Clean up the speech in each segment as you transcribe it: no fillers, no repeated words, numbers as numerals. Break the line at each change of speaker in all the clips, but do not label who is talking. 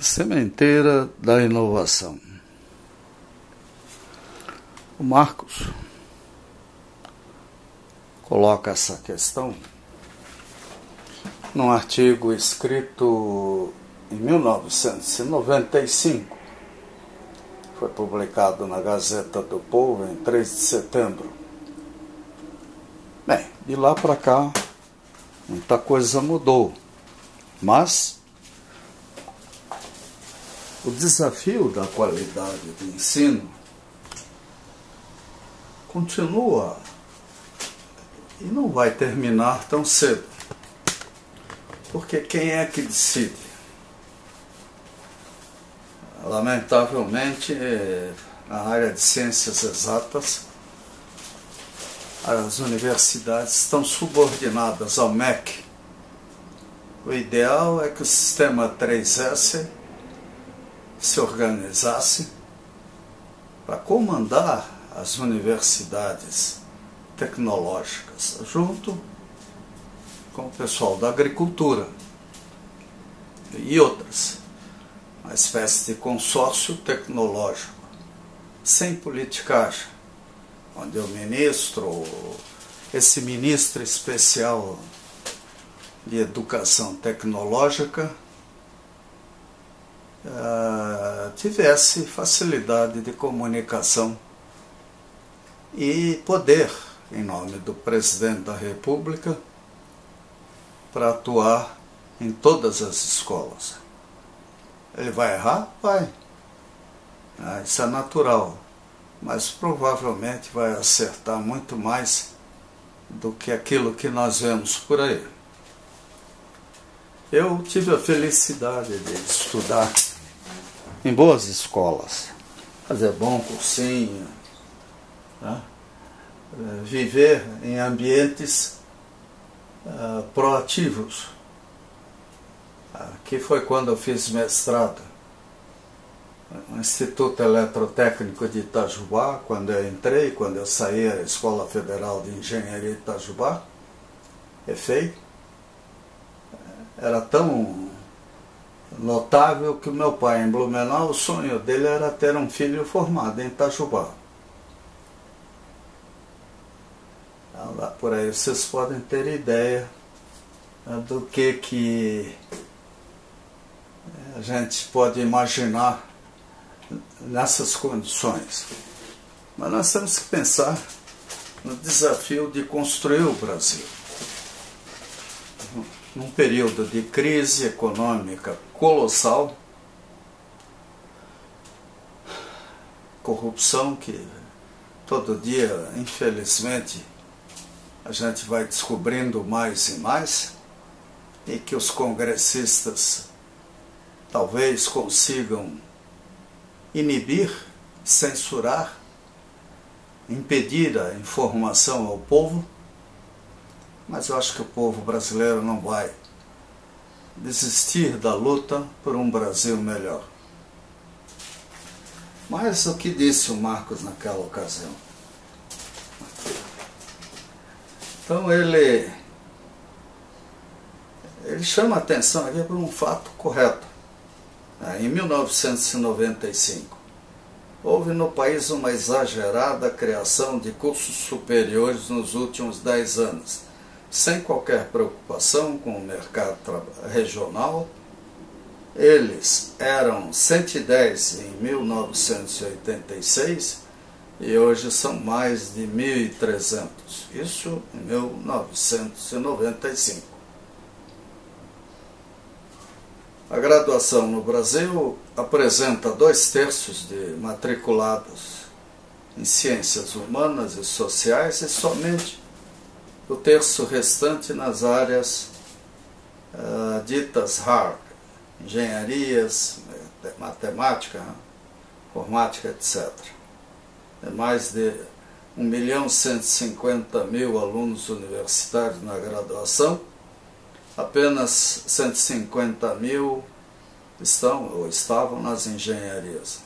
Sementeira da inovação. O Marcos coloca essa questão num artigo escrito em 1995. Foi publicado na Gazeta do Povo em 3 de setembro. Bem, de lá para cá, muita coisa mudou, mas o desafio da qualidade do ensino continua e não vai terminar tão cedo. Porque quem é que decide? Lamentavelmente, na área de ciências exatas, as universidades estão subordinadas ao MEC. O ideal é que o sistema 3S se organizasse para comandar as universidades tecnológicas, junto com o pessoal da agricultura e outras. Uma espécie de consórcio tecnológico, sem politicagem, onde o ministro, esse ministro especial de educação tecnológica, tivesse facilidade de comunicação e poder, em nome do presidente da República, para atuar em todas as escolas. Ele vai errar? Vai. Isso é natural. Mas provavelmente vai acertar muito mais do que aquilo que nós vemos por aí. Eu tive a felicidade de estudar em boas escolas, fazer bom cursinho, né? Viver em ambientes proativos, que foi quando eu fiz mestrado no Instituto Eletrotécnico de Itajubá. Quando eu entrei, quando eu saí, era a Escola Federal de Engenharia de Itajubá, EFEI. Era tão notável que o meu pai, em Blumenau, o sonho dele era ter um filho formado em Itajubá. Lá por aí vocês podem ter ideia do que a gente pode imaginar nessas condições. Mas nós temos que pensar no desafio de construir o Brasil. Num período de crise econômica colossal, corrupção que todo dia, infelizmente, a gente vai descobrindo mais e mais, e que os congressistas talvez consigam inibir, censurar, impedir a informação ao povo. Mas eu acho que o povo brasileiro não vai desistir da luta por um Brasil melhor. Mas o que disse o Marcos naquela ocasião? Então ele chama a atenção aqui por um fato correto. Em 1995, houve no país uma exagerada criação de cursos superiores nos últimos 10 anos, sem qualquer preocupação com o mercado regional. Eles eram 110 em 1986 e hoje são mais de 1.300. Isso em 1995. A graduação no Brasil apresenta 2/3 de matriculados em ciências humanas e sociais e somente o terço restante nas áreas ditas hard, engenharias, matemática, informática, etc. É mais de 1.150.000 alunos universitários na graduação, apenas 150.000 estão ou estavam nas engenharias.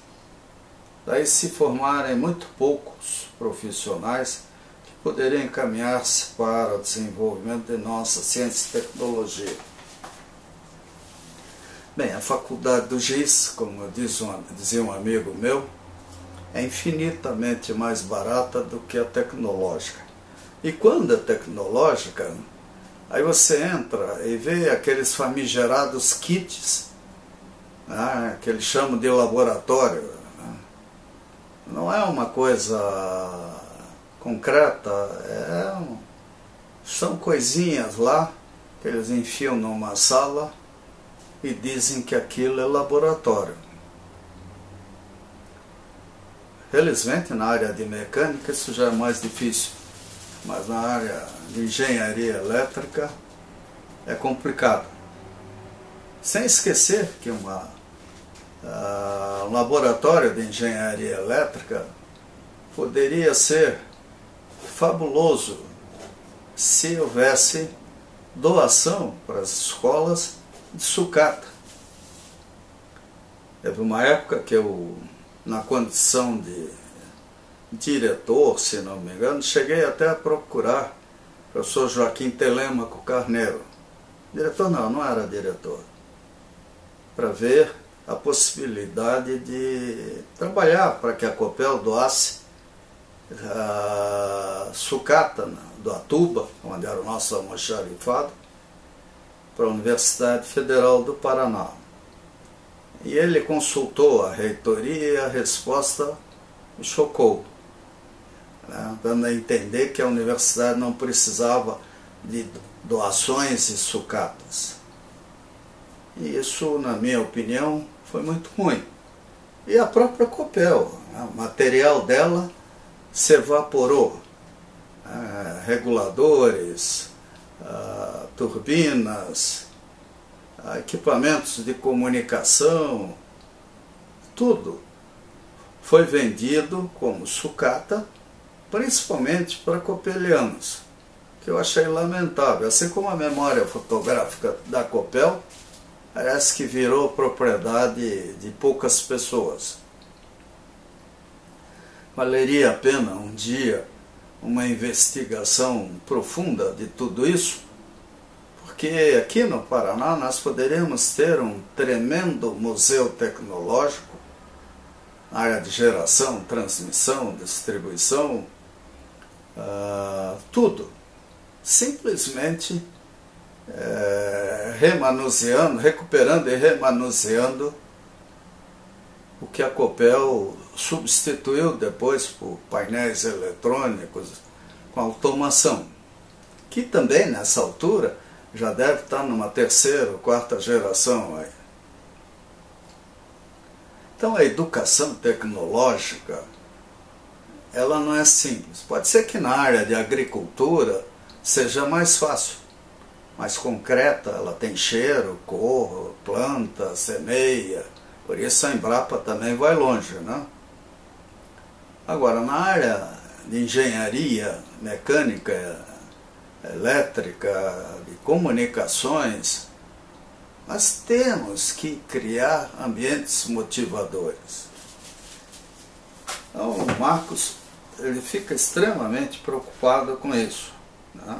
Daí se formarem muito poucos profissionais que poderiam encaminhar-se para o desenvolvimento de nossa ciência e tecnologia. Bem, a faculdade do GIS, como dizia um amigo meu, é infinitamente mais barata do que a tecnológica. E quando é tecnológica, aí você entra e vê aqueles famigerados kits, né, que eles chamam de laboratório. Né? Não é uma coisa concreta, são coisinhas lá que eles enfiam numa sala e dizem que aquilo é laboratório. Felizmente, na área de mecânica isso já é mais difícil, mas na área de engenharia elétrica é complicado. Sem esquecer que um laboratório de engenharia elétrica poderia ser fabuloso se houvesse doação para as escolas de sucata. Teve uma época que eu, na condição de diretor, se não me engano, cheguei até a procurar o professor Joaquim Telêmaco Carneiro. Diretor não era diretor. Para ver a possibilidade de trabalhar para que a Copel doasse a sucata do Atuba, onde era o nosso almoxarifado, para a Universidade Federal do Paraná. E ele consultou a reitoria e a resposta me chocou, né, dando a entender que a universidade não precisava de doações e sucatas. E isso, na minha opinião, foi muito ruim. E a própria Copel, né, o material dela se evaporou. Reguladores, turbinas, equipamentos de comunicação, tudo foi vendido como sucata, principalmente para copelianos, que eu achei lamentável. Assim como a memória fotográfica da Copel, parece que virou propriedade de poucas pessoas. Valeria a pena um dia uma investigação profunda de tudo isso, porque aqui no Paraná nós poderíamos ter um tremendo museu tecnológico na área de geração, transmissão, distribuição, tudo. Simplesmente recuperando e remanuseando o que a Copel substituiu depois por painéis eletrônicos com automação, que também nessa altura já deve estar numa terceira ou quarta geração aí. Então a educação tecnológica, ela não é simples. Pode ser que na área de agricultura seja mais fácil, mais concreta, ela tem cheiro, cor, planta, semeia, por isso a Embrapa também vai longe, né? Agora, na área de engenharia mecânica, elétrica, de comunicações, nós temos que criar ambientes motivadores. Então, o Marcos, ele fica extremamente preocupado com isso, né?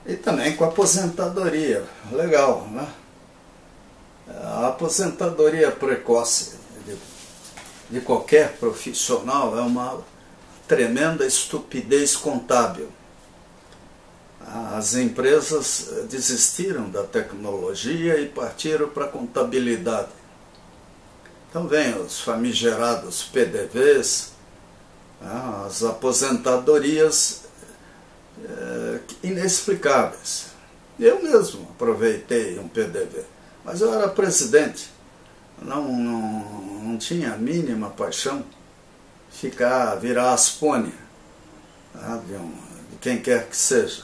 E também com a aposentadoria, legal, né? A aposentadoria precoce de qualquer profissional é uma tremenda estupidez contábil. As empresas desistiram da tecnologia e partiram para a contabilidade. Então vem os famigerados PDVs, as aposentadorias inexplicáveis. Eu mesmo aproveitei um PDV, mas eu era presidente, não tinha a mínima paixão virar aspônia, tá, de quem quer que seja.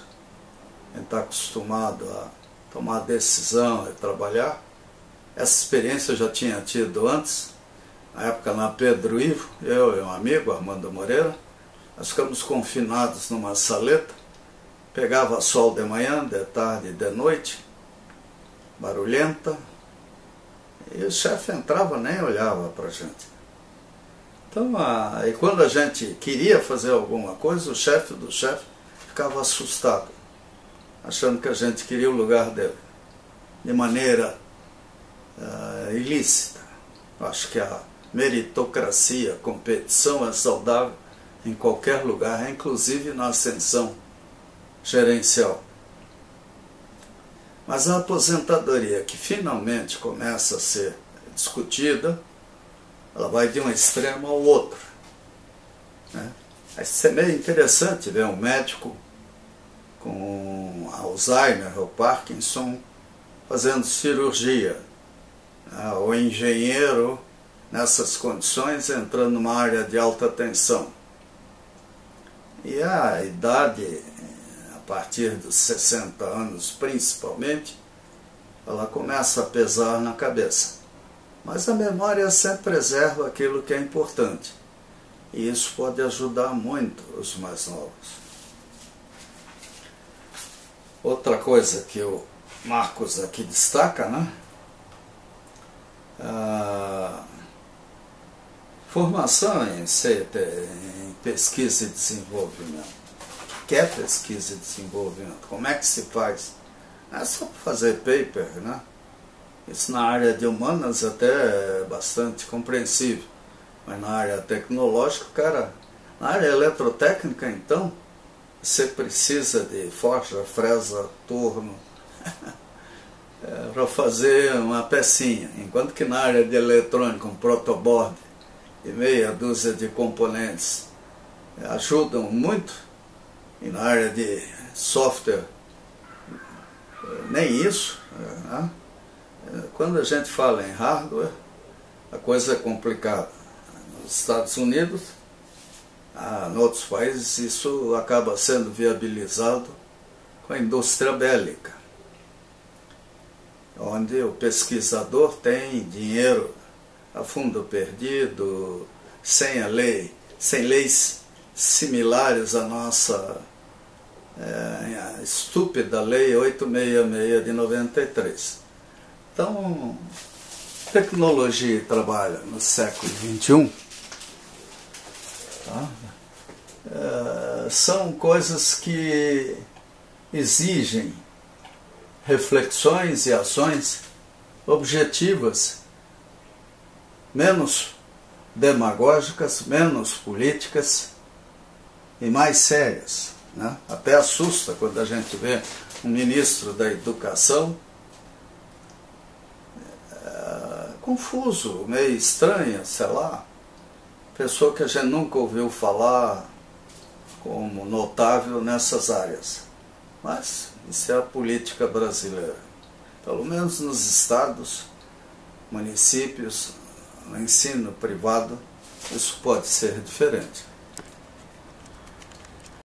Quem está acostumado a tomar decisão e trabalhar. Essa experiência eu já tinha tido antes, na época na Pedro Ivo, eu e um amigo, Armando Moreira, nós ficamos confinados numa saleta, pegava sol de manhã, de tarde e de noite, barulhenta, e o chefe entrava, nem olhava para a gente. Então, e quando a gente queria fazer alguma coisa, o chefe do chefe ficava assustado, achando que a gente queria o lugar dele. de maneira ilícita. Acho que a meritocracia, a competição é saudável em qualquer lugar, inclusive na ascensão gerencial. Mas a aposentadoria que finalmente começa a ser discutida, ela vai de um extremo ao outro, né? Isso é meio interessante ver um médico com Alzheimer ou Parkinson fazendo cirurgia, né? O engenheiro nessas condições entrando numa área de alta tensão. E a idade, a partir dos 60 anos principalmente, ela começa a pesar na cabeça. Mas a memória sempre preserva aquilo que é importante. E isso pode ajudar muito os mais novos. Outra coisa que o Marcos aqui destaca, né? A formação em pesquisa e desenvolvimento. O que é pesquisa e desenvolvimento? Como é que se faz? Não é só fazer paper, né? Isso na área de humanas até é bastante compreensível. Mas na área tecnológica, cara, na área eletrotécnica, então, você precisa de forja, fresa, torno, para fazer uma pecinha. Enquanto que na área de eletrônica, um protoboard e meia dúzia de componentes ajudam muito, e na área de software, nem isso, né? Quando a gente fala em hardware, a coisa é complicada. Nos Estados Unidos, em outros países, isso acaba sendo viabilizado com a indústria bélica, onde o pesquisador tem dinheiro a fundo perdido, sem a lei, sem leis similares à nossa estúpida lei 866 de 93. Então, tecnologia e trabalho no século XXI, tá? São coisas que exigem reflexões e ações objetivas, menos demagógicas, menos políticas e mais sérias, né? Até assusta quando a gente vê um ministro da Educação confuso, meio estranha, sei lá, pessoa que a gente nunca ouviu falar como notável nessas áreas. Mas isso é a política brasileira. Pelo menos nos estados, municípios, no ensino privado, isso pode ser diferente.